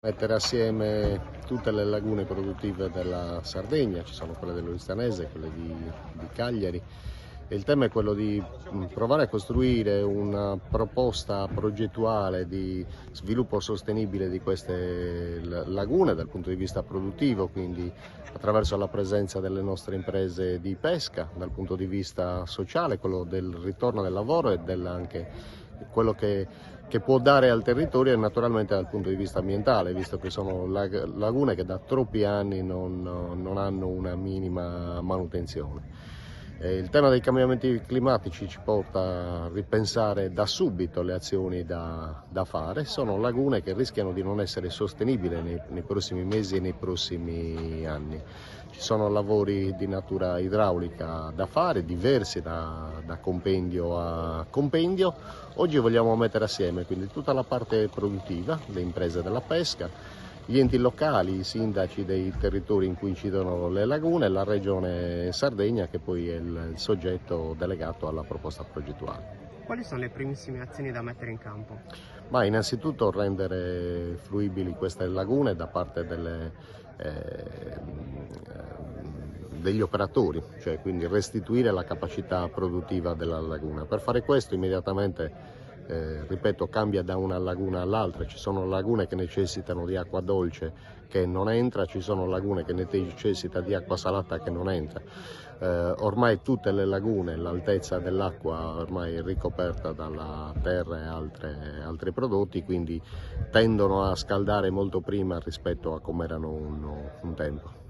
Mettere assieme tutte le lagune produttive della Sardegna, ci sono quelle dell'Oristanese, quelle di Cagliari, e il tema è quello di provare a costruire una proposta progettuale di sviluppo sostenibile di queste lagune dal punto di vista produttivo, quindi attraverso la presenza delle nostre imprese di pesca, dal punto di vista sociale, quello del ritorno del lavoro e anche quello che può dare al territorio, e naturalmente dal punto di vista ambientale, visto che sono lagune che da troppi anni non hanno una minima manutenzione. Il tema dei cambiamenti climatici ci porta a ripensare da subito le azioni da fare. Sono lagune che rischiano di non essere sostenibili nei prossimi mesi e nei prossimi anni. Ci sono lavori di natura idraulica da fare, diversi da compendio a compendio. Oggi vogliamo mettere assieme quindi tutta la parte produttiva, le imprese della pesca, gli enti locali, i sindaci dei territori in cui incidono le lagune e la regione Sardegna, che poi è il soggetto delegato alla proposta progettuale. Quali sono le primissime azioni da mettere in campo? Ma innanzitutto rendere fruibili queste lagune da parte degli operatori, cioè quindi restituire la capacità produttiva della laguna. Per fare questo immediatamente, ripeto, cambia da una laguna all'altra. Ci sono lagune che necessitano di acqua dolce che non entra, ci sono lagune che necessitano di acqua salata che non entra. Ormai tutte le lagune, l'altezza dell'acqua ormai è ricoperta dalla terra e altri prodotti, quindi tendono a scaldare molto prima rispetto a come erano un tempo.